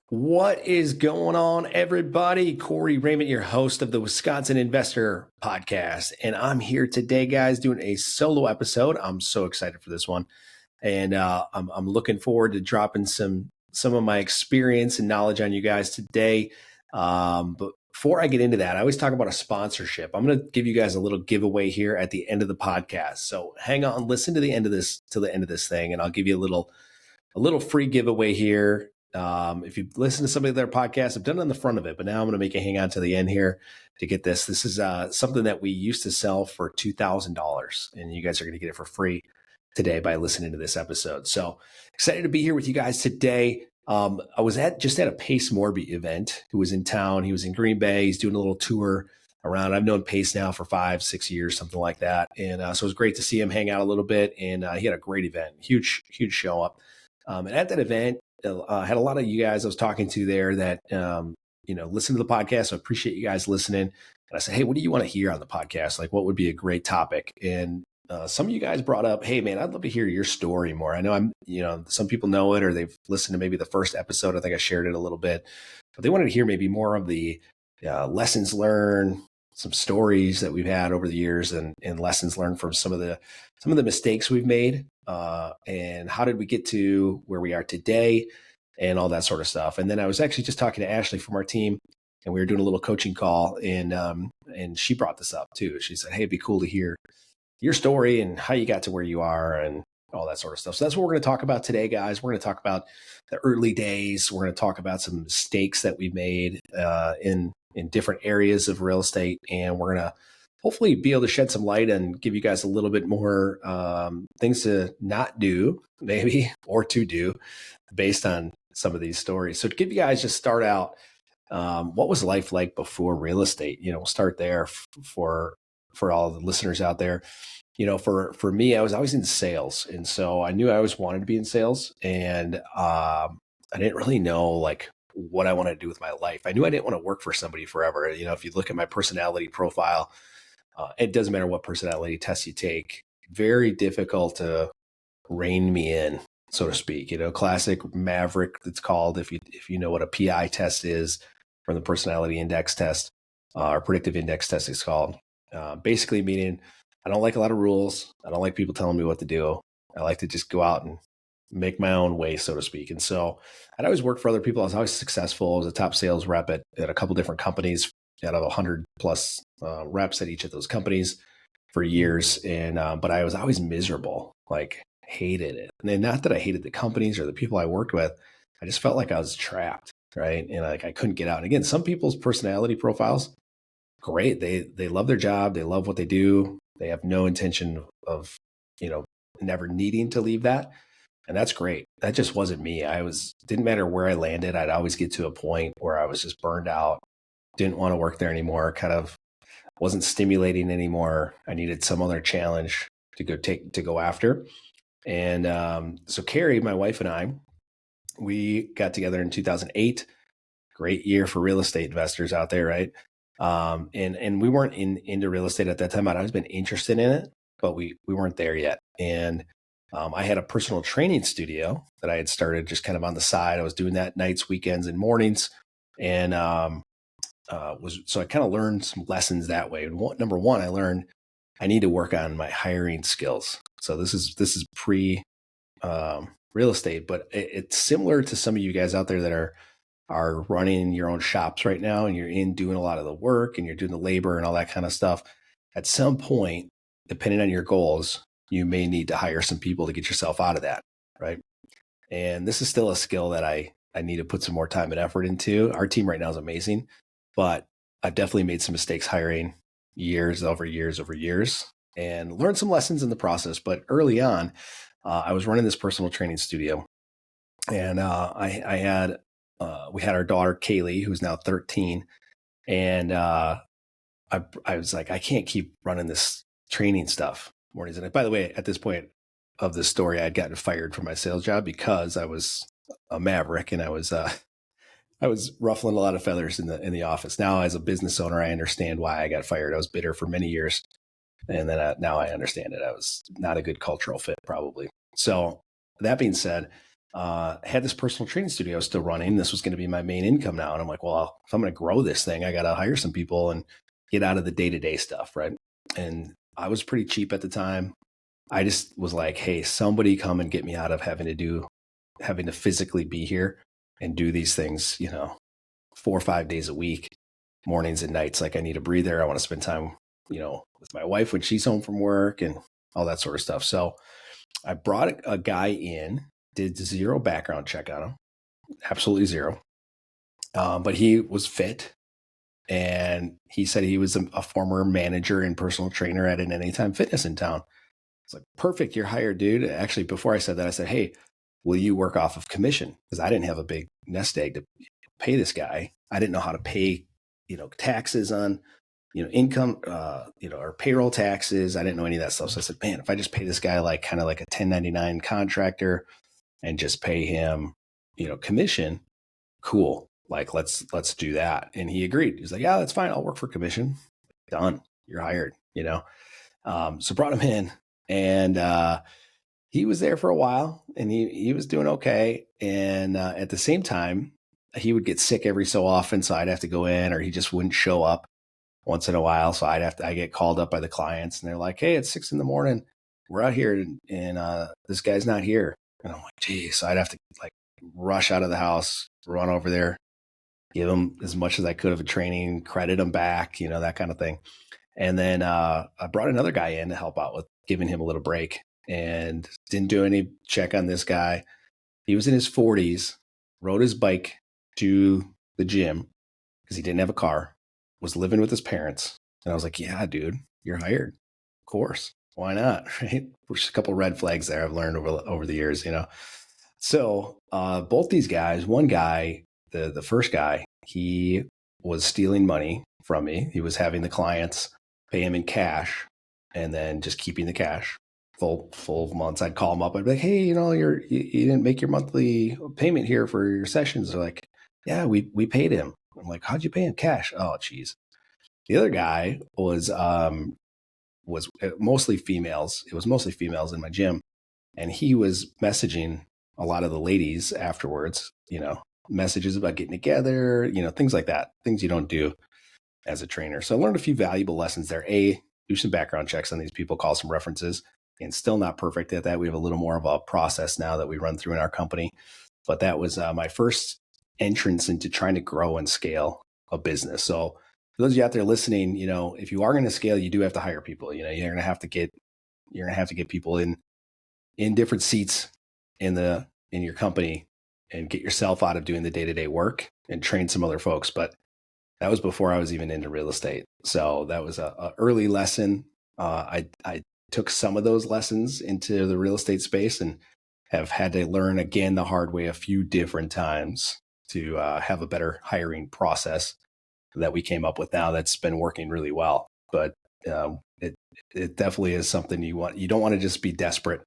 What is going on, everybody? Corey Raymond, your host of the Wisconsin Investor Podcast. And I'm here today, guys, doing a solo episode. I'm so excited for this one. And I'm looking forward to dropping some of my experience and knowledge on you guys today. But before I get into that, I always talk about a sponsorship. I'm going to give you guys a little giveaway here at the end of the podcast. So hang on, listen to the end of this thing, and I'll give you a little free giveaway here. If you listen to some of their podcasts, I've done it on the front of it, but now I'm going to make you hang on to the end here to get this. This is something that we used to sell for $2,000, and you guys are going to get it for free today by listening to this episode. So excited to be here with you guys today. I was just at a Pace Morby event. Who was in town. He was in Green Bay. He's doing a little tour around. I've known Pace now for 5-6 years, something like that. And so it was great to see him hang out a little bit. And he had a great event, huge show up. And at that event, I had a lot of you guys I was talking to there that, listen to the podcast. So I appreciate you guys listening. And I said, hey, what do you want to hear on the podcast? Like, what would be a great topic? And some of you guys brought up, hey, man, I'd love to hear your story more. I know some people know it, or they've listened to maybe the first episode. I think I shared it a little bit, but they wanted to hear maybe more of the lessons learned, some stories that we've had over the years, and lessons learned from some of the mistakes we've made, and how did we get to where we are today, and all that sort of stuff. And then I was actually just talking to Ashley from our team, and we were doing a little coaching call, and she brought this up too. She said, hey, it'd be cool to hear your story and how you got to where you are and all that sort of stuff. So that's what we're going to talk about today, guys. We're going to talk about the early days. We're going to talk about some mistakes that we made in different areas of real estate. And we're going to hopefully be able to shed some light and give you guys a little bit more things to not do, maybe, or to do based on some of these stories. So to give you guys just start out, what was life like before real estate? We'll start there for all the listeners out there. For me, I was always in sales. And so I knew I always wanted to be in sales. And I didn't really know like what I wanted to do with my life. I knew I didn't want to work for somebody forever. If you look at my personality profile, it doesn't matter what personality test you take, very difficult to rein me in, so to speak. Classic maverick, it's called, if you know what a PI test is, from the personality index test, or predictive index test it's called. Basically meaning I don't like a lot of rules. I don't like people telling me what to do. I like to just go out and make my own way, so to speak. And so I'd always work for other people. I was always successful. I was a top sales rep at a couple different companies, out of 100 plus reps at each of those companies for years. And but I was always miserable, like hated it. And then not that I hated the companies or the people I worked with, I just felt like I was trapped, right? And like I couldn't get out. And again, some people's personality profiles, great. They love their job. They love what they do. They have no intention of, never needing to leave that. And that's great. That just wasn't me. Didn't matter where I landed. I'd always get to a point where I was just burned out, didn't want to work there anymore, kind of wasn't stimulating anymore. I needed some other challenge to go after. And so Carrie, my wife, and I, we got together in 2008. Great year for real estate investors out there, right? And we weren't into real estate at that time. I'd always been interested in it, but we weren't there yet. And I had a personal training studio that I had started just kind of on the side. I was doing that nights, weekends, and mornings. And so I kind of learned some lessons that way. And number one, I learned I need to work on my hiring skills. So this is pre real estate, but it's similar to some of you guys out there that are running your own shops right now, and you're doing a lot of the work and you're doing the labor and all that kind of stuff. At some point, depending on your goals, you may need to hire some people to get yourself out of that, right? And this is still a skill that I need to put some more time and effort into. Our team right now is amazing, but I've definitely made some mistakes hiring years over years, and learned some lessons in the process. But early on, I was running this personal training studio, and we had our daughter, Kaylee, who's now 13. And I was like, I can't keep running this training stuff mornings. And by the way, at this point of this story, I'd gotten fired from my sales job because I was a maverick, and I was ruffling a lot of feathers in the office. Now, as a business owner, I understand why I got fired. I was bitter for many years. And then now I understand it. I was not a good cultural fit, probably. So that being said, had this personal training studio still running. This was going to be my main income now. And I'm like, well, if I'm going to grow this thing, I got to hire some people and get out of the day-to-day stuff. Right. And I was pretty cheap at the time. I just was like, hey, somebody come and get me out of having to physically be here and do these things, 4 or 5 days a week, mornings and nights. Like I need a breather. I want to spend time, with my wife when she's home from work and all that sort of stuff. So I brought a guy in, did zero background check on him, absolutely zero. But he was fit. And he said he was a former manager and personal trainer at an Anytime Fitness in town. It's like, perfect, you're hired, dude. Actually, before I said that, I said, hey, will you work off of commission? Because I didn't have a big nest egg to pay this guy. I didn't know how to pay, taxes on, income, or payroll taxes. I didn't know any of that stuff. So I said, man, if I just pay this guy kind of like a 1099 contractor and just pay him, commission, cool. Like, let's do that. And he agreed. He's like, yeah, that's fine. I'll work for commission. Done. You're hired, So brought him in and, he was there for a while and he was doing okay. And, at the same time, he would get sick every so often. So I'd have to go in, or he just wouldn't show up once in a while. So I get called up by the clients and they're like, hey, it's 6 a.m. We're out here and this guy's not here. And I'm like, geez. So I'd have to rush out of the house, run over there, give him as much as I could of a training, credit him back, that kind of thing. And then I brought another guy in to help out with giving him a little break and didn't do any check on this guy. He was in his 40s, rode his bike to the gym because he didn't have a car, was living with his parents. And I was like, yeah, dude, you're hired. Of course. Why not? Right? There's a couple of red flags there I've learned over the years, So both these guys, one guy, the first guy, he was stealing money from me. He was having the clients pay him in cash and then just keeping the cash full months. I'd call him up. I'd be like, hey, you didn't make your monthly payment here for your sessions. They're like, yeah, we paid him. I'm like, how'd you pay him? Cash? Oh, geez. The other guy was mostly females. It was mostly females in my gym. And he was messaging a lot of the ladies afterwards, messages about getting together, things like that, things you don't do as a trainer. So I learned a few valuable lessons there. Do some background checks on these people, call some references, and still not perfect at that. We have a little more of a process now that we run through in our company. But that was my first entrance into trying to grow and scale a business. So for those of you out there listening, if you are going to scale, you do have to hire people. You're going to have to get people in different seats in your company and get yourself out of doing the day-to-day work and train some other folks. But that was before I was even into real estate. So that was a early lesson. I took some of those lessons into the real estate space and have had to learn again the hard way a few different times to have a better hiring process that we came up with now that's been working really well. But it definitely is something you don't want to just be desperate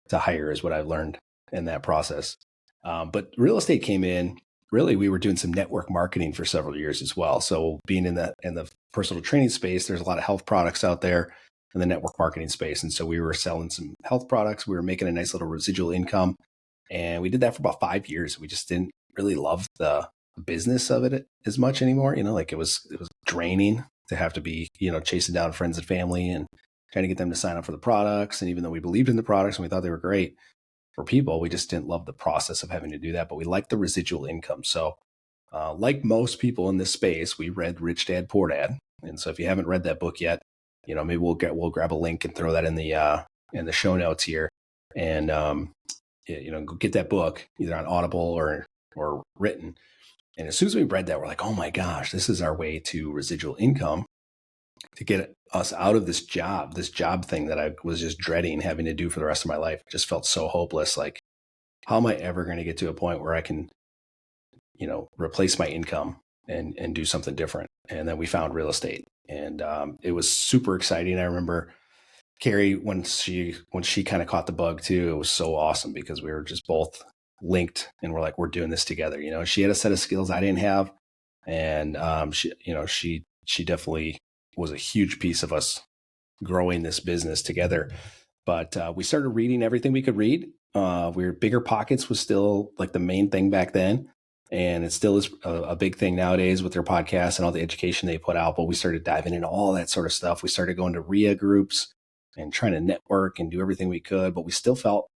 to hire, is what I've learned in that process. But real estate came in, really, we were doing some network marketing for several years as well. So being in the personal training space, there's a lot of health products out there in the network marketing space. And so we were selling some health products. We were making a nice little residual income. And we did that for about 5 years. We just didn't really love the business of it as much anymore. It was draining to have to be, chasing down friends and family and trying to get them to sign up for the products. And even though we believed in the products and we thought they were great for people, we just didn't love the process of having to do that. But we liked the residual income. So like most people in this space, we read Rich Dad, Poor Dad. And so if you haven't read that book yet, maybe we'll grab a link and throw that in the show notes here. And go get that book either on Audible or written. And as soon as we read that, we're like, oh my gosh, this is our way to residual income to get us out of this job thing that I was just dreading having to do for the rest of my life. It just felt so hopeless. Like, how am I ever going to get to a point where I can, replace my income and do something different? And then we found real estate, and it was super exciting. I remember Carrie, when she kind of caught the bug too, it was so awesome because we were just both linked and we're like, we're doing this together. She had a set of skills I didn't have. And she definitely was a huge piece of us growing this business together. But we started reading everything we could read Bigger pockets was still like the main thing back then. And it still is a big thing nowadays with their podcasts and all the education they put out. But we started diving into all that sort of stuff. We started going to RIA groups and trying to network and do everything we could, but we still felt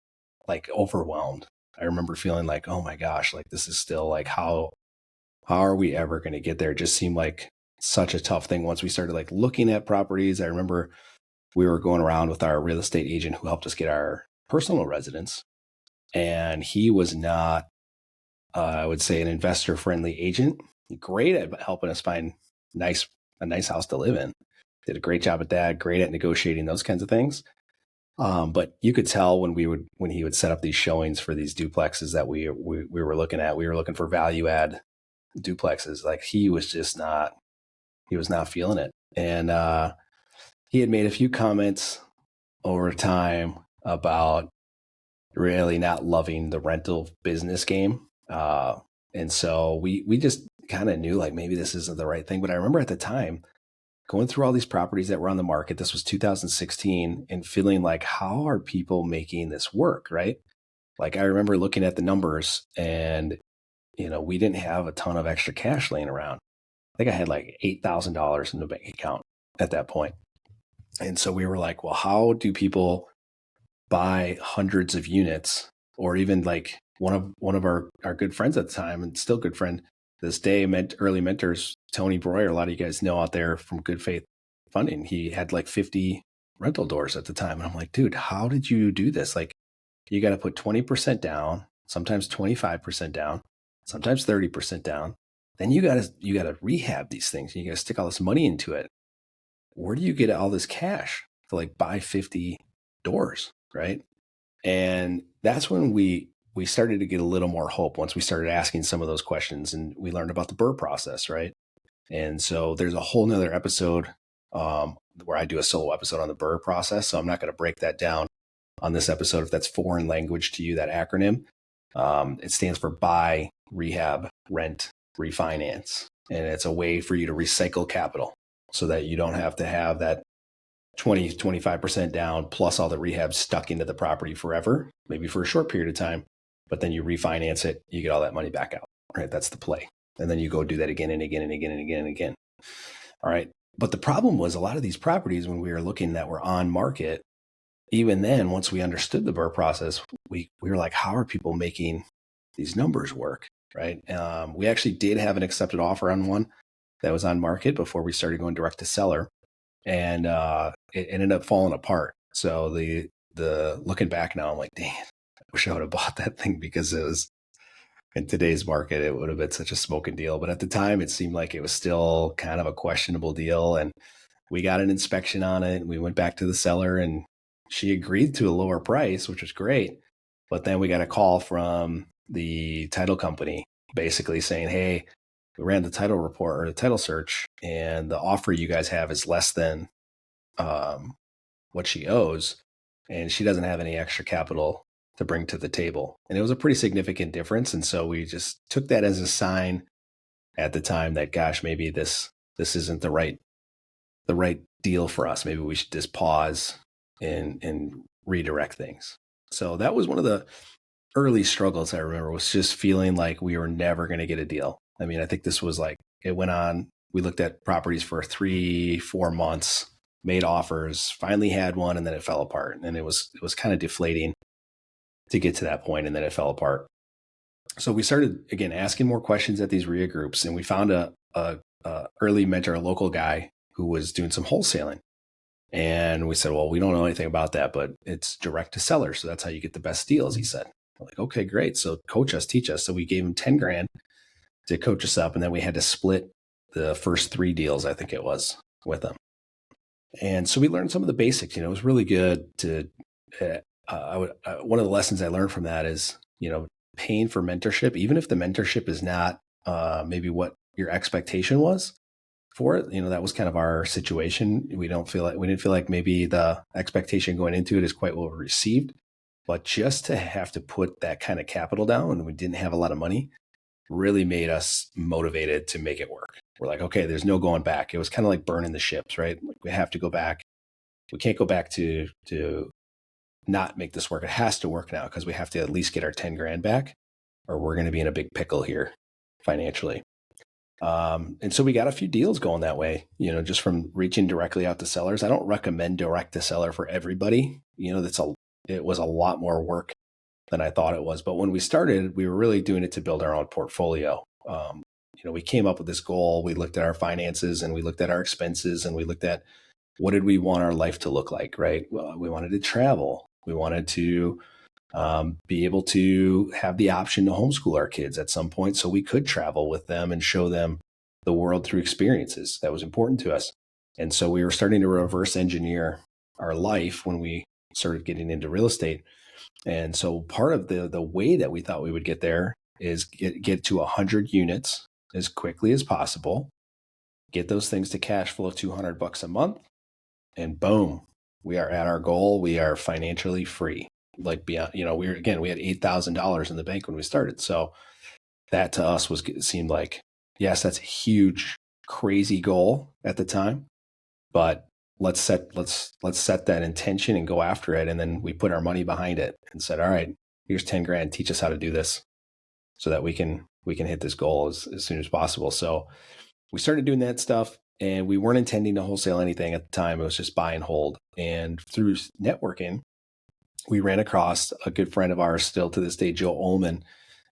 like overwhelmed. I remember feeling like, oh my gosh, like this is still like, how are we ever going to get there? It just seemed like such a tough thing once we started like looking at properties. I remember we were going around with our real estate agent who helped us get our personal residence. And he was not, I would say, an investor friendly agent. Great at helping us find a nice house to live in. Did a great job at that. Great at negotiating those kinds of things. But you could tell when he would set up these showings for these duplexes that we were looking at. We were looking for value add duplexes. Like he was not feeling it. And he had made a few comments over time about really not loving the rental business game. And so we just kind of knew like maybe this isn't the right thing. But I remember at the time going through all these properties that were on the market. This was 2016, and feeling like, how are people making this work? Right. Like I remember looking at the numbers, and we didn't have a ton of extra cash laying around. I think I had like $8,000 in the bank account at that point. And so we were like, well, how do people buy hundreds of units? Or even like one of our good friends at the time, and still good friend this day, early mentors, Tony Breuer, a lot of you guys know out there from Good Faith Funding, he had like 50 rental doors at the time. And I'm like, dude, how did you do this? Like, you got to put 20% down, sometimes 25% down, sometimes 30% down. Then you got to rehab these things. You got to stick all this money into it. Where do you get all this cash to like buy 50 doors, right? And that's when we started to get a little more hope once we started asking some of those questions, and we learned about the BRRRR process, right? And so there's a whole nother episode where I do a solo episode on the BRRRR process. So I'm not going to break that down on this episode if that's foreign language to you, that acronym. It stands for buy, rehab, rent, refinance. And it's a way for you to recycle capital so that you don't have to have that 25% down plus all the rehab stuck into the property forever, maybe for a short period of time, but then you refinance it, you get all that money back out, right? That's the play. And then you go do that again and again and again and again and again. All right. But the problem was a lot of these properties, when we were looking that were on market, even then, once we understood the BRRRR process, we were like, how are people making these numbers work, right? We actually did have an accepted offer on one that was on market before we started going direct to seller. And it ended up falling apart. So the looking back now, I'm like, dang, I wish I would have bought that thing, because it was, in today's market, it would have been such a smoking deal. But at the time, it seemed like it was still kind of a questionable deal. And we got an inspection on it. And we went back to the seller, and she agreed to a lower price, which was great. But then we got a call from the title company basically saying, hey, we ran the title report or the title search, and the offer you guys have is less than what she owes, and she doesn't have any extra capital to bring to the table. And it was a pretty significant difference. And so we just took that as a sign at the time that, gosh, maybe this isn't the right deal for us. Maybe we should just pause and redirect things. So that was one of the early struggles I remember, was just feeling like we were never going to get a deal. I mean, I think this was like, it went on, we looked at properties for 3-4 months, made offers, finally had one, and then it fell apart. And it was kind of deflating to get to that point, and then it fell apart. So we started, again, asking more questions at these RIA groups, and we found a early mentor, a local guy who was doing some wholesaling. And we said, well, we don't know anything about that, but it's direct to seller. So that's how you get the best deals, he said. I'm like, okay, great. So coach us, teach us. So we gave him 10 grand to coach us up. And then we had to split the first 3 deals, I think it was, with them. And so we learned some of the basics. It was really good to, one of the lessons I learned from that is, paying for mentorship, even if the mentorship is not maybe what your expectation was for it. That was kind of our situation. We didn't feel like maybe the expectation going into it is quite well received, but just to have to put that kind of capital down when we didn't have a lot of money really made us motivated to make it work. We're like, okay, there's no going back. It was kind of like burning the ships, right? Like, we have to go back. We can't go back to not make this work. It has to work now because we have to at least get our 10 grand back, or we're going to be in a big pickle here financially. And so we got a few deals going that way, just from reaching directly out to sellers. I don't recommend direct to seller for everybody. It was a lot more work than I thought it was. But when we started, we were really doing it to build our own portfolio. We came up with this goal. We looked at our finances and we looked at our expenses and we looked at what did we want our life to look like, right? Well, we wanted to travel. We wanted to be able to have the option to homeschool our kids at some point so we could travel with them and show them the world through experiences. That was important to us. And so we were starting to reverse engineer our life when we started getting into real estate. And so part of the way that we thought we would get there is get to 100 units as quickly as possible, get those things to cash flow $200 a month, and boom, we are at our goal. We are financially free. Like beyond, we had $8,000 in the bank when we started. So that to us seemed like, yes, that's a huge, crazy goal at the time, but let's set that intention and go after it. And then we put our money behind it and said, all right, here's 10 grand, teach us how to do this so that we can hit this goal as soon as possible. So we started doing that stuff, and we weren't intending to wholesale anything at the time. It was just buy and hold. And through networking, we ran across a good friend of ours still to this day, Joe Ullman.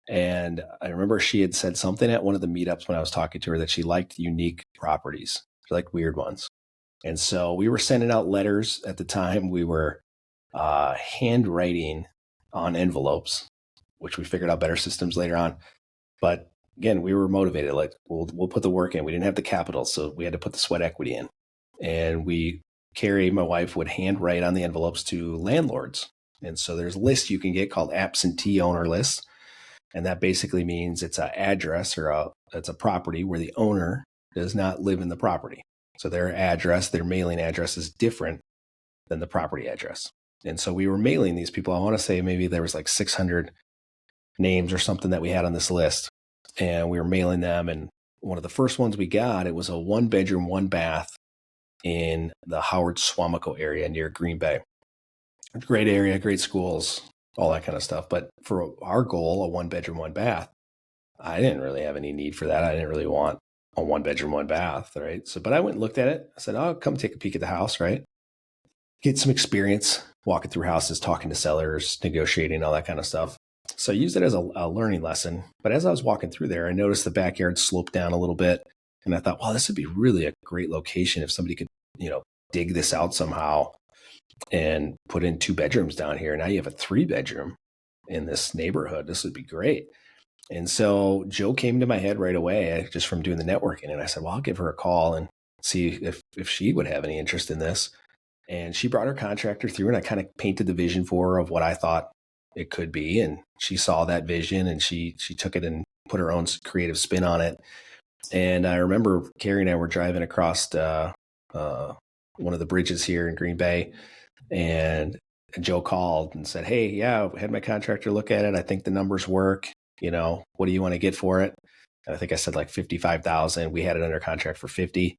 And I remember she had said something at one of the meetups when I was talking to her that she liked unique properties. She liked weird ones. And so we were sending out letters at the time. We were handwriting on envelopes, which we figured out better systems later on. But again, we were motivated. Like, we'll put the work in. We didn't have the capital, so we had to put the sweat equity in. And Carrie, my wife, would handwrite on the envelopes to landlords. And so there's lists you can get called absentee owner lists. And that basically means it's an address it's a property where the owner does not live in the property. So their mailing address is different than the property address. And so we were mailing these people. I want to say maybe there was like 600 names or something that we had on this list. And we were mailing them. And one of the first ones we got, it was a 1-bedroom, 1-bath in the Howard Suamico area near Green Bay. Great area, great schools, all that kind of stuff. But for our goal, a 1-bedroom, 1-bath, I didn't really have any need for that. I didn't really want a 1-bedroom, 1-bath, right? So, but I went and looked at it. I said, "Oh, come take a peek at the house," right? Get some experience walking through houses, talking to sellers, negotiating, all that kind of stuff. So I used it as a learning lesson. But as I was walking through there, I noticed the backyard sloped down a little bit. And I thought, wow, this would be really a great location if somebody could, dig this out somehow and put in 2 bedrooms down here. Now you have a 3-bedroom in this neighborhood. This would be great. And so Joe came to my head right away just from doing the networking. And I said, well, I'll give her a call and see if she would have any interest in this. And she brought her contractor through, and I kind of painted the vision for her of what I thought it could be. And she saw that vision, and she took it and put her own creative spin on it. And I remember Carrie and I were driving across one of the bridges here in Green Bay, and Joe called and said, hey, yeah, I had my contractor look at it. I think the numbers work. What do you want to get for it? And I think I said like 55,000. We had it under contract for 50.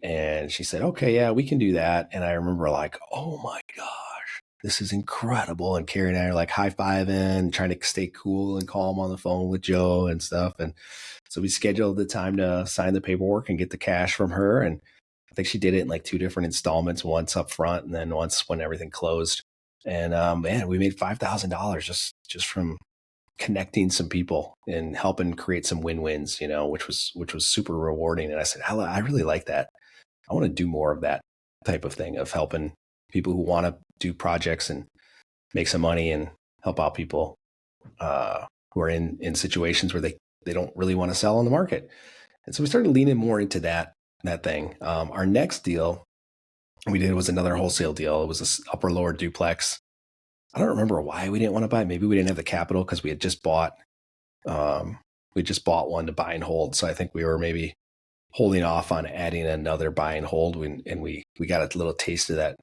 And she said, okay, yeah, we can do that. And I remember like, oh my gosh, this is incredible. And Carrie and I are like high-fiving, trying to stay cool and calm on the phone with Joe and stuff. And so we scheduled the time to sign the paperwork and get the cash from her. And I think she did it in like 2 different installments, once up front and then once when everything closed. And man, we made $5,000 just from connecting some people and helping create some win-wins, which was super rewarding. And I said, I really like that. I want to do more of that type of thing, of helping people who want to do projects and make some money and help out people who are in situations where they don't really want to sell on the market. And so we started leaning more into that thing. Our next deal we did was another wholesale deal. It was this upper lower duplex. I don't remember why we didn't want to buy. Maybe we didn't have the capital because we had just bought one to buy and hold. So I think we were maybe holding off on adding another buy and hold. And we got a little taste of that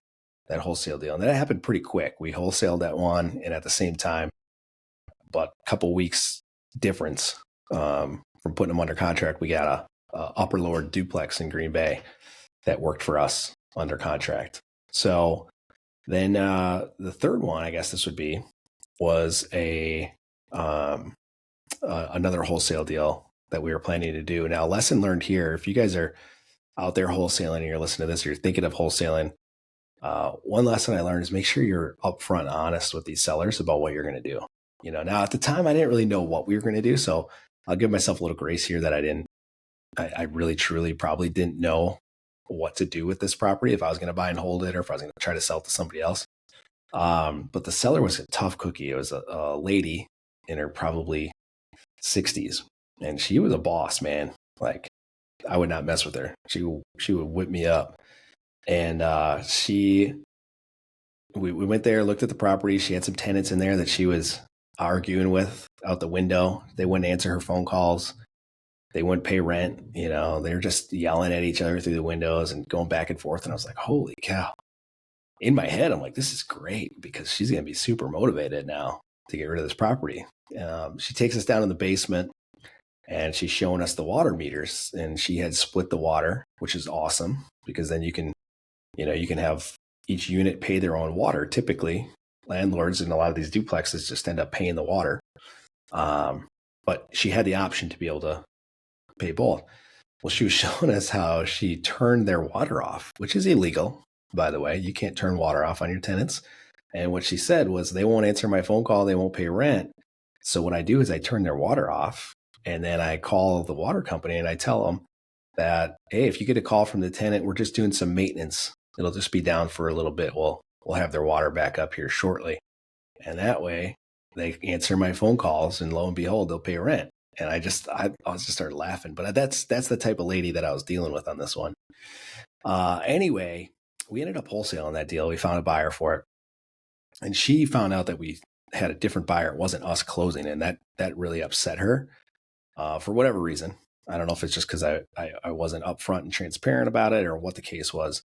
wholesale deal. And that happened pretty quick. We wholesaled that one, and at the same time, but a couple weeks difference from putting them under contract, we got a upper lower duplex in Green Bay that worked for us under contract. So Then the third one, I guess this would be, was another wholesale deal that we were planning to do. Now, lesson learned here: if you guys are out there wholesaling and you're listening to this, or you're thinking of wholesaling, one lesson I learned is make sure you're upfront honest with these sellers about what you're going to do. Now at the time I didn't really know what we were going to do, so I'll give myself a little grace here that I really truly probably didn't know what to do with this property, if I was going to buy and hold it or if I was going to try to sell it to somebody else. But the seller was a tough cookie. It was a lady in her probably 60s, and she was a boss, man. Like, I would not mess with her. She would whip me up. And we went there, looked at the property. She had some tenants in there that she was arguing with out the window. They wouldn't answer her phone calls. They wouldn't pay rent. They were just yelling at each other through the windows and going back and forth. And I was like, holy cow. In my head, I'm like, this is great, because she's going to be super motivated now to get rid of this property. She takes us down in the basement, and she's showing us the water meters, and she had split the water, which is awesome, because then you can have each unit pay their own water. Typically, landlords in a lot of these duplexes just end up paying the water. But she had the option to be able to pay both. Well, she was showing us how she turned their water off, which is illegal, by the way. You can't turn water off on your tenants. And what she said was, they won't answer my phone call, they won't pay rent. So what I do is I turn their water off, and then I call the water company and I tell them that, hey, if you get a call from the tenant, we're just doing some maintenance. It'll just be down for a little bit. We'll have their water back up here shortly. And that way they answer my phone calls, and lo and behold, they'll pay rent. And I just started laughing. But that's the type of lady that I was dealing with on this one. Anyway, we ended up wholesaling that deal. We found a buyer for it. And she found out that we had a different buyer. It wasn't us closing, and that really upset her for whatever reason. I don't know if it's just because I wasn't upfront and transparent about it, or what the case was.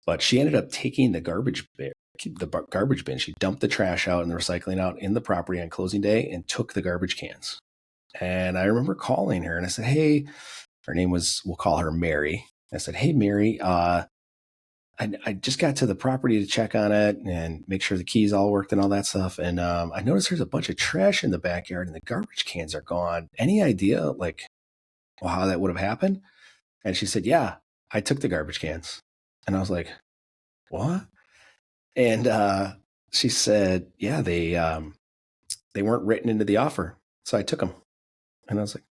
But she ended up taking the garbage bin. She dumped the trash out and the recycling out in the property on closing day and took the garbage cans. And I remember calling her, and I said, hey, her name was, we'll call her Mary. I said, hey, Mary, I just got to the property to check on it and make sure the keys all worked and all that stuff. And I noticed there's a bunch of trash in the backyard and the garbage cans are gone. Any idea how that would have happened? And she said, yeah, I took the garbage cans. And I was like, what? And she said, yeah, they weren't written into the offer, so I took them. And I was like,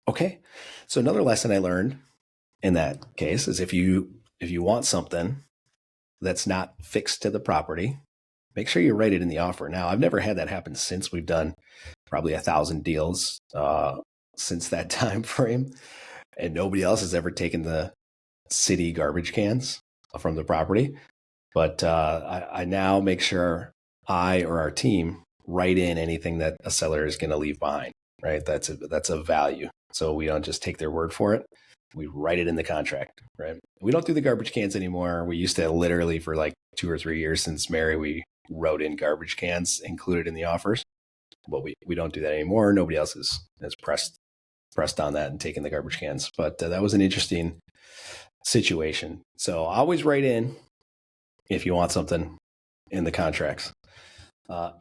okay. So another lesson I learned in that case is, if you want something that's not fixed to the property, make sure you write it in the offer. Now, I've never had that happen since. We've done probably 1,000 deals since that time frame, and nobody else has ever taken the city garbage cans from the property. But I now make sure I or our team write in anything that a seller is going to leave behind, right? That's a value. So we don't just take their word for it. We write it in the contract, right? We don't do the garbage cans anymore. We used to, literally for like 2 or 3 years since Mary, we wrote in garbage cans included in the offers, but we don't do that anymore. Nobody else has pressed on that and taken the garbage cans. But that was an interesting situation. So always write in if you want something in the contracts.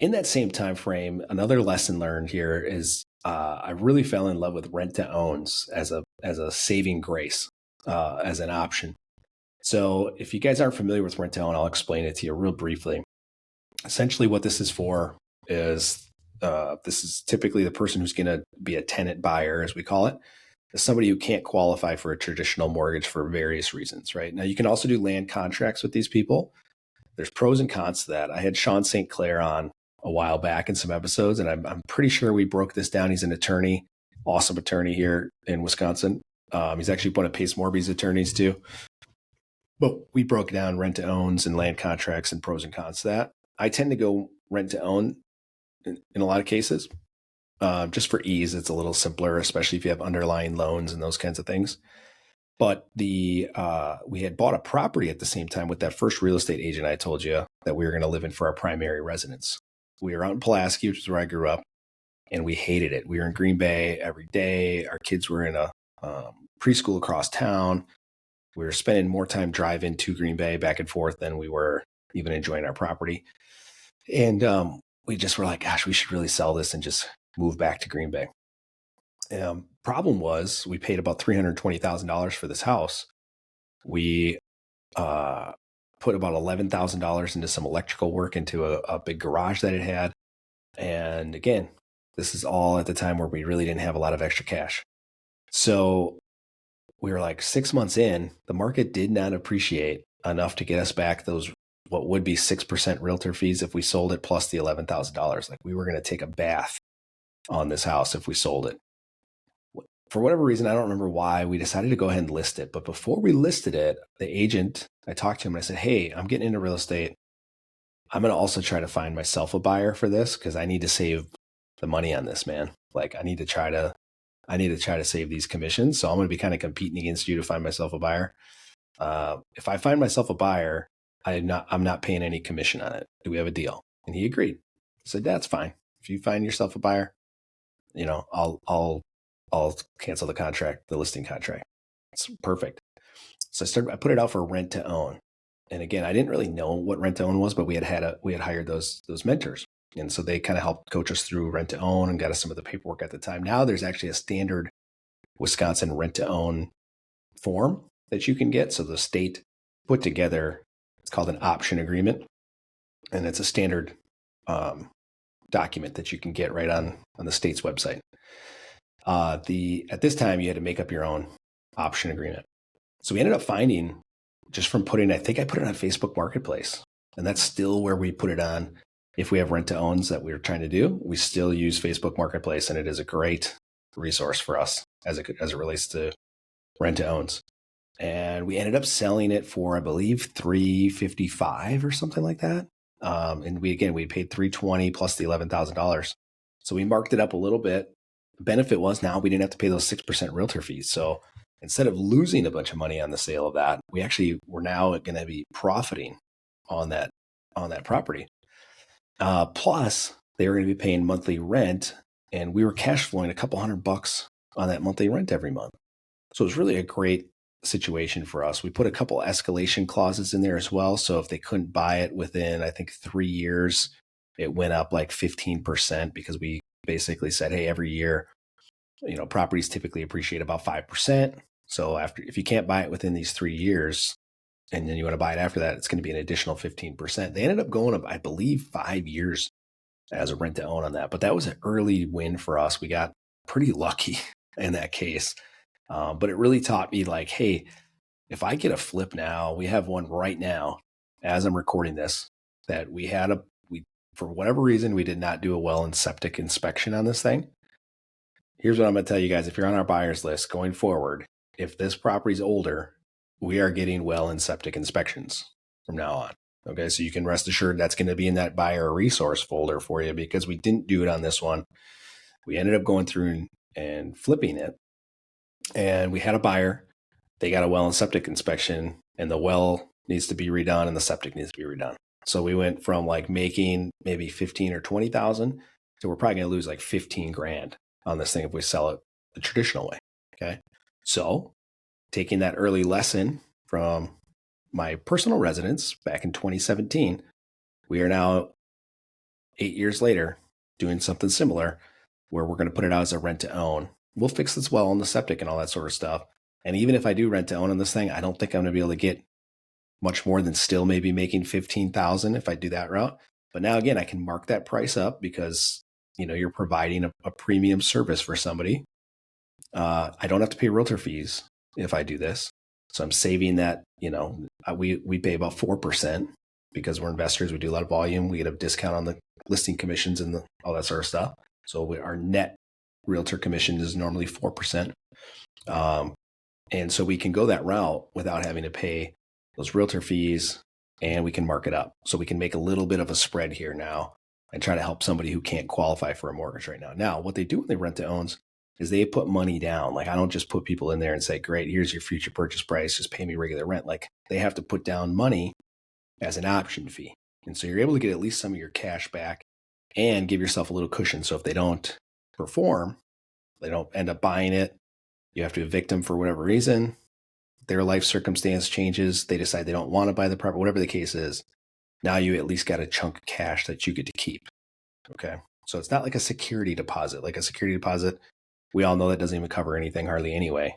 In that same time frame, another lesson learned here is I really fell in love with rent to owns as a saving grace, as an option. So if you guys aren't familiar with rent to own, I'll explain it to you real briefly. Essentially, what this is for is this is typically the person who's going to be a tenant buyer, as we call it, is somebody who can't qualify for a traditional mortgage for various reasons, right? Now, you can also do land contracts with these people. There's pros and cons to that. I had Sean St. Clair on a while back in some episodes, and I'm pretty sure we broke this down. He's an attorney, awesome attorney here in Wisconsin. He's actually one of Pace Morby's attorneys too. But we broke down rent to owns and land contracts and pros and cons to that. I tend to go rent to own in a lot of cases, just for ease. It's a little simpler, especially if you have underlying loans and those kinds of things. But we had bought a property at the same time with that first real estate agent I told you that we were going to live in for our primary residence. We were out in Pulaski, which is where I grew up, and we hated it. We were in Green Bay every day. Our kids were in a preschool across town. We were spending more time driving to Green Bay back and forth than we were even enjoying our property. And we just were like, gosh, we should really sell this and just move back to Green Bay. Problem was, we paid about $320,000 for this house. We put about $11,000 into some electrical work into a big garage that it had. And again, this is all at the time where we really didn't have a lot of extra cash. So we were like 6 months in, the market did not appreciate enough to get us back those, what would be 6% realtor fees if we sold it, plus the $11,000. Like, we were going to take a bath on this house if we sold it. For whatever reason, I don't remember why, we decided to go ahead and list it. But before we listed it, the agent, I talked to him and I said, hey, I'm getting into real estate. I'm going to also try to find myself a buyer for this because I need to save the money on this, man. Like, I need to try to save these commissions. So I'm going to be kind of competing against you to find myself a buyer. If I find myself a buyer, I'm not paying any commission on it. Do we have a deal? And he agreed. I said, that's fine. If you find yourself a buyer, I'll cancel the contract, the listing contract. It's perfect. So I put it out for rent to own. And again, I didn't really know what rent to own was, but we had hired those mentors. And so they kind of helped coach us through rent to own and got us some of the paperwork at the time. Now there's actually a standard Wisconsin rent to own form that you can get. So the state put together, it's called an option agreement. And it's a standard document that you can get right on the state's website. At this time, you had to make up your own option agreement. So we ended up finding, just from I think I put it on Facebook Marketplace, and that's still where we put it on. If we have rent to owns that we're trying to do, we still use Facebook Marketplace, and it is a great resource for us as it relates to rent to owns. And we ended up selling it for, I believe, $355 or something like that. And we paid $320 plus the $11,000. So we marked it up a little bit. The benefit was now we didn't have to pay those 6% realtor fees. So instead of losing a bunch of money on the sale of that, we're now going to be profiting on that property. Plus, they were going to be paying monthly rent, and we were cash flowing a couple $100 on that monthly rent every month. So it was really a great situation for us. We put a couple escalation clauses in there as well. So if they couldn't buy it within, I think, 3 years, it went up like 15%, because we basically said, hey, every year, properties typically appreciate about 5%. So if you can't buy it within these 3 years, and then you want to buy it after that, it's going to be an additional 15%. They ended up going up, I believe, 5 years as a rent to own on that. But that was an early win for us. We got pretty lucky in that case. But it really taught me, like, hey, if I get a flip now, we have one right now as I'm recording this, that for whatever reason, we did not do a well and septic inspection on this thing. Here's what I'm going to tell you guys. If you're on our buyers list going forward, if this property's older, we are getting well and septic inspections from now on. Okay. So you can rest assured that's going to be in that buyer resource folder for you, because we didn't do it on this one. We ended up going through and flipping it, and we had a buyer. They got a well and septic inspection, and the well needs to be redone and the septic needs to be redone. So we went from like making maybe 15 or 20,000 to we're probably going to lose like 15 grand on this thing if we sell it the traditional way. Okay. So taking that early lesson from my personal residence back in 2017, we are now 8 years later doing something similar where we're going to put it out as a rent to own. We'll fix this well on the septic and all that sort of stuff. And even if I do rent to own on this thing, I don't think I'm going to be able to get much more than still maybe making 15,000 if I do that route. But now again, I can mark that price up because, you're providing a premium service for somebody. I don't have to pay realtor fees if I do this. So I'm saving that, we pay about 4% because we're investors. We do a lot of volume. We get a discount on the listing commissions and all that sort of stuff. So our net realtor commission is normally 4%. And so we can go that route without having to pay those realtor fees, and we can mark it up. So we can make a little bit of a spread here now and try to help somebody who can't qualify for a mortgage right now. Now, what they do when they rent to owns is they put money down. Like, I don't just put people in there and say, great, here's your future purchase price, just pay me regular rent. Like, they have to put down money as an option fee. And so you're able to get at least some of your cash back and give yourself a little cushion. So if they don't perform, they don't end up buying it, you have to evict them for whatever reason, their life circumstance changes, they decide they don't want to buy the property, whatever the case is, Now you at least got a chunk of cash that you get to keep. Okay. So it's not like a security deposit. Like a security deposit, we all know that doesn't even cover anything hardly anyway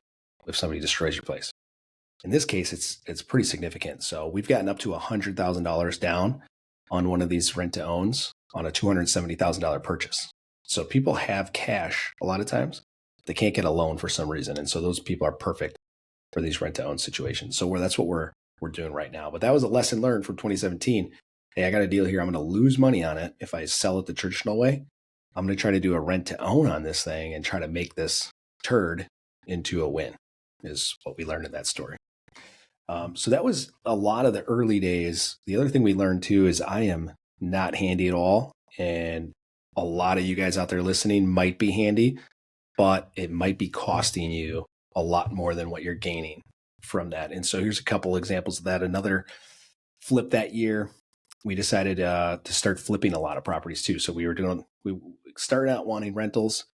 if somebody destroys your place. In this case, it's pretty significant. So we've gotten up to $100,000 down on one of these rent to owns on a $270,000 purchase. So people have cash a lot of times. They can't get a loan for some reason. And so those people are perfect for these rent to own situations. So that's what we're doing right now. But that was a lesson learned from 2017. Hey, I got a deal here. I'm going to lose money on it if I sell it the traditional way. I'm going to try to do a rent to own on this thing and try to make this turd into a win, is what we learned in that story. So that was a lot of the early days. The other thing we learned too is I am not handy at all. And a lot of you guys out there listening might be handy, but it might be costing you a lot more than what you're gaining from that. And so here's a couple examples of that. Another flip that year, we decided to start flipping a lot of properties too. So we started out wanting rentals.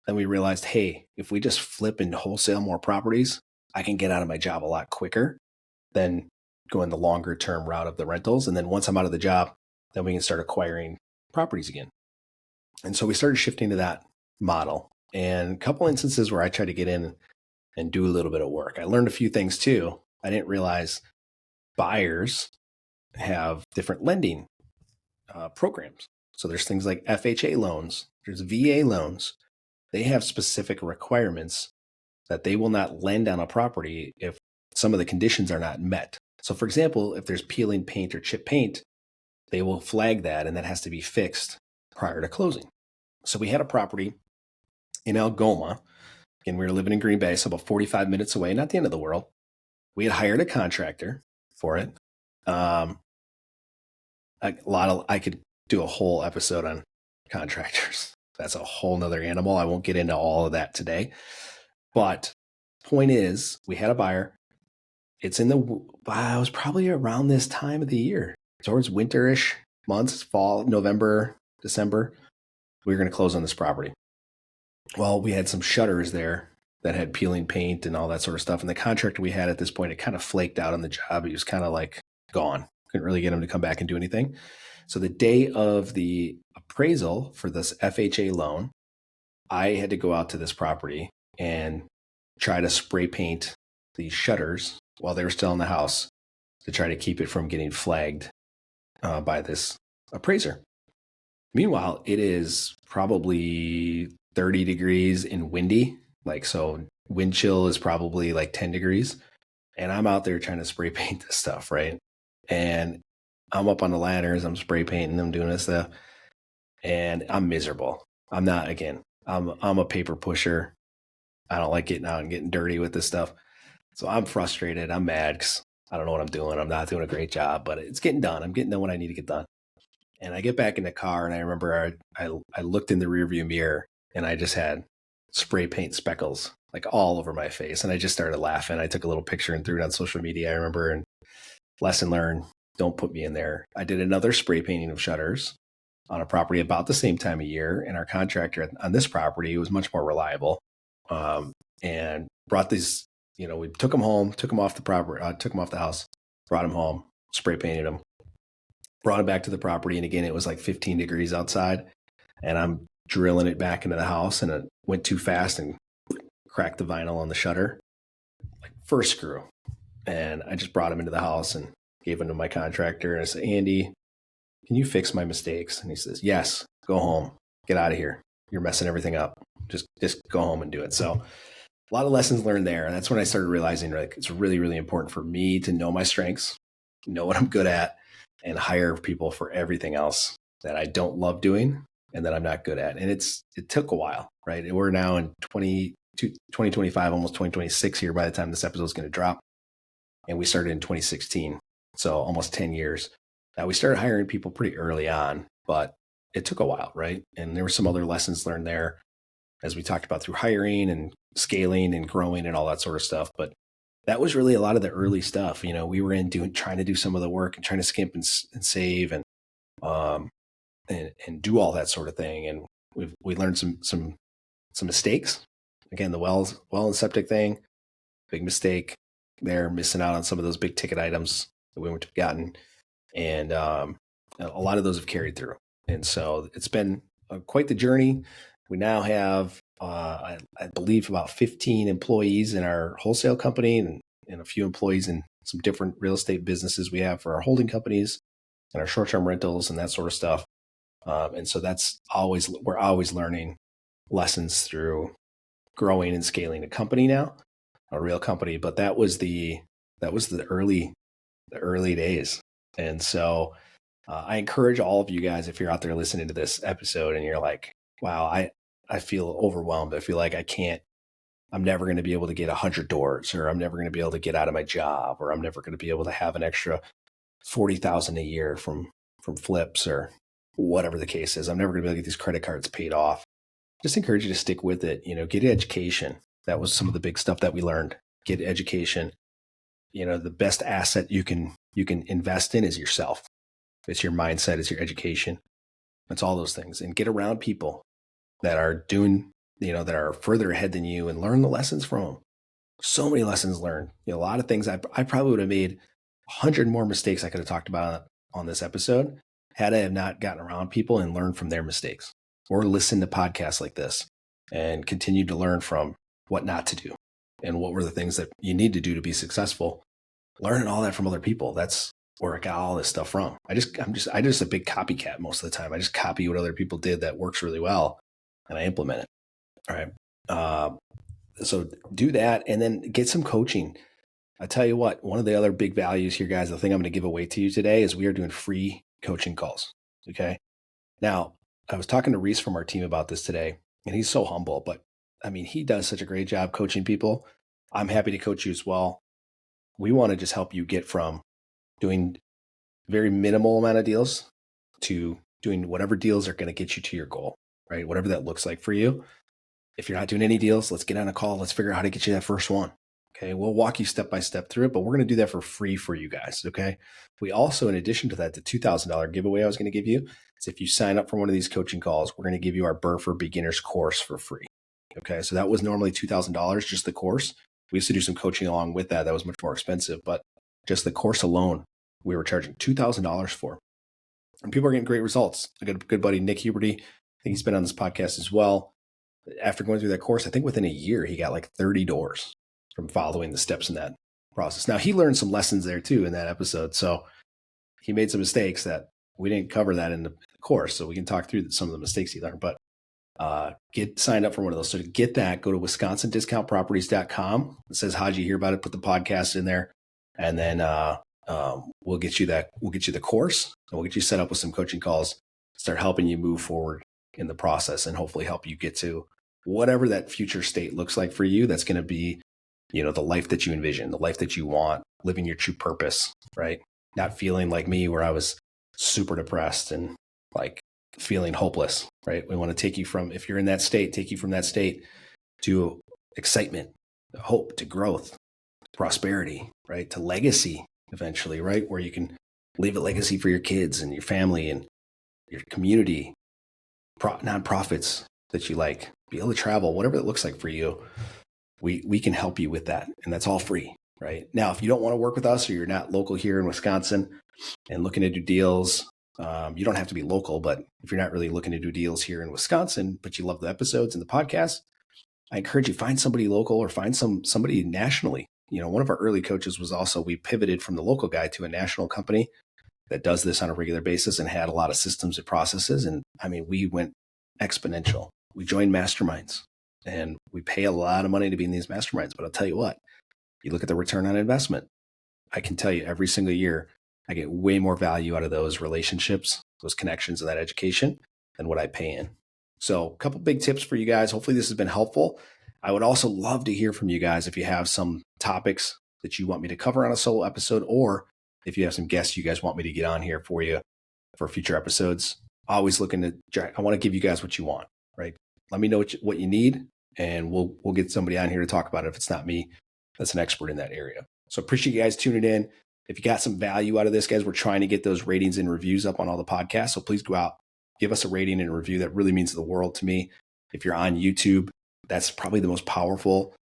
Then we realized, hey, if we just flip and wholesale more properties, I can get out of my job a lot quicker than going the longer term route of the rentals. And then once I'm out of the job, then we can start acquiring properties again. And so we started shifting to that model. And a couple instances where I tried to get in and do a little bit of work. I learned a few things too. I didn't realize buyers have different lending programs. So there's things like FHA loans, there's VA loans. They have specific requirements that they will not lend on a property if some of the conditions are not met. So for example, if there's peeling paint or chip paint, they will flag that, and that has to be fixed prior to closing. So we had a property in Algoma, and we were living in Green Bay, so about 45 minutes away, not the end of the world. We had hired a contractor for it. I could do a whole episode on contractors. That's a whole nother animal. I won't get into all of that today. But point is, we had a buyer. It was probably around this time of the year, towards winterish months, fall, November, December. We were going to close on this property. Well, we had some shutters there that had peeling paint and all that sort of stuff. And the contractor we had at this point, it kind of flaked out on the job. He was kind of like gone. Couldn't really get him to come back and do anything. So the day of the appraisal for this FHA loan, I had to go out to this property and try to spray paint the shutters while they were still in the house to try to keep it from getting flagged by this appraiser. Meanwhile, it is probably 30 degrees and windy. So wind chill is probably like 10 degrees. And I'm out there trying to spray paint this stuff, right? And I'm up on the ladders, I'm spray painting, I'm doing this stuff. And I'm miserable. I'm a paper pusher. I don't like getting out and getting dirty with this stuff. So I'm frustrated. I'm mad because I don't know what I'm doing. I'm not doing a great job, but it's getting done. I'm getting done what I need to get done. And I get back in the car, and I remember I looked in the rearview mirror, and I just had spray paint speckles like all over my face. And I just started laughing. I took a little picture and threw it on social media, I remember, and lesson learned, don't put me in there. I did another spray painting of shutters on a property about the same time of year. And our contractor on this property was much more reliable, and brought these, we took them home, took them off the property, took them off the house, brought them home, spray painted them, brought them back to the property. And again, it was like 15 degrees outside, and I'm drilling it back into the house, and it went too fast and cracked the vinyl on the shutter, like first screw. And I just brought him into the house and gave him to my contractor. And I said, Andy, can you fix my mistakes? And he says, yes, go home, get out of here. You're messing everything up. Just go home and do it. So a lot of lessons learned there. And that's when I started realizing, like, it's really, really important for me to know my strengths, know what I'm good at, and hire people for everything else that I don't love doing and that I'm not good at. And it took a while, right? We're now in 2025, almost 2026 here by the time this episode is going to drop. And we started in 2016. So almost 10 years. Now we started hiring people pretty early on, but it took a while, right? And there were some other lessons learned there, as we talked about, through hiring and scaling and growing and all that sort of stuff. But that was really a lot of the early stuff. We were trying to do some of the work and trying to skimp and save and do all that sort of thing. And we learned some mistakes. Again, the well and septic thing, big mistake there, missing out on some of those big ticket items that we would have gotten. And a lot of those have carried through. And so it's been quite the journey. We now have, I believe, about 15 employees in our wholesale company and a few employees in some different real estate businesses we have for our holding companies and our short-term rentals and that sort of stuff. And so we're always learning lessons through growing and scaling a company now, a real company. But that was the early days. And so I encourage all of you guys, if you're out there listening to this episode and you're like, wow, I feel overwhelmed. I feel like I'm never going to be able to get 100 doors, or I'm never going to be able to get out of my job, or I'm never going to be able to have an extra 40,000 a year from flips, or whatever the case is. I'm never going to be able to get these credit cards paid off. Just encourage you to stick with it. Get education. That was some of the big stuff that we learned. Get education. The best asset you can invest in is yourself. It's your mindset, it's your education. It's all those things. And get around people that are doing, that are further ahead than you, and learn the lessons from them. So many lessons learned. A lot of things I probably would have made 100 more mistakes I could have talked about on this episode had I have not gotten around people and learned from their mistakes, or listened to podcasts like this and continued to learn from what not to do and what were the things that you need to do to be successful. Learning all that from other people. That's where I got all this stuff from. I'm just a big copycat most of the time. I just copy what other people did that works really well, and I implement it. All right. So do that, and then get some coaching. I tell you what, one of the other big values here, guys, the thing I'm going to give away to you today is we are doing free coaching calls. Okay. Now, I was talking to Reese from our team about this today, and he's so humble, but he does such a great job coaching people. I'm happy to coach you as well. We want to just help you get from doing very minimal amount of deals to doing whatever deals are going to get you to your goal, right? Whatever that looks like for you. If you're not doing any deals, let's get on a call. Let's figure out how to get you that first one. Okay. We'll walk you step by step through it, but we're going to do that for free for you guys. Okay. We also, in addition to that, the $2,000 giveaway I was going to give you is if you sign up for one of these coaching calls, we're going to give you our BRRRR Beginners course for free. Okay. So that was normally $2,000, just the course. We used to do some coaching along with that. That was much more expensive, but just the course alone, we were charging $2,000 for. And people are getting great results. I got a good buddy, Nick Huberty. I think he's been on this podcast as well. After going through that course, I think within a year, he got like 30 doors from following the steps in that process. Now, he learned some lessons there too in that episode. So he made some mistakes that we didn't cover that in the course. So we can talk through some of the mistakes he learned. But get signed up for one of those. So to get that, go to wisconsindiscountproperties.com. It says, how'd you hear about it? Put the podcast in there. And then we'll get you that. We'll get you the course, and we'll get you set up with some coaching calls, start helping you move forward in the process, and hopefully help you get to whatever that future state looks like for you. That's going to be, the life that you envision, the life that you want, living your true purpose, right? Not feeling like me, where I was super depressed and like feeling hopeless, right? We want to take you from, if you're in that state, take you from that state to excitement, to hope, to growth, to prosperity, right? To legacy eventually, right? Where you can leave a legacy for your kids and your family and your community, nonprofits that you like, be able to travel, whatever it looks like for you. We can help you with that. And that's all free, right? Now, if you don't want to work with us, or you're not local here in Wisconsin and looking to do deals, you don't have to be local, but if you're not really looking to do deals here in Wisconsin, but you love the episodes and the podcast, I encourage you, find somebody local or find somebody nationally. One of our early coaches was also, we pivoted from the local guy to a national company that does this on a regular basis and had a lot of systems and processes. And we went exponential. We joined masterminds, and we pay a lot of money to be in these masterminds. But I'll tell you what, you look at the return on investment. I can tell you every single year, I get way more value out of those relationships, those connections, and that education than what I pay in. So a couple big tips for you guys. Hopefully this has been helpful. I would also love to hear from you guys if you have some topics that you want me to cover on a solo episode, or if you have some guests you guys want me to get on here for you for future episodes. Always looking to, I want to give you guys what you want, right? Let me know what you need, and we'll get somebody on here to talk about it. If it's not me, that's an expert in that area. So appreciate you guys tuning in. If you got some value out of this, guys, we're trying to get those ratings and reviews up on all the podcasts. So please go out, give us a rating and a review. That really means the world to me. If you're on YouTube, that's probably the most powerful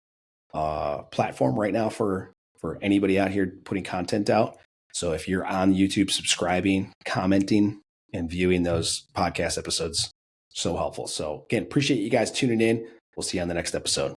platform right now for anybody out here putting content out. So if you're on YouTube, subscribing, commenting, and viewing those podcast episodes, so helpful. So again, appreciate you guys tuning in. We'll see you on the next episode.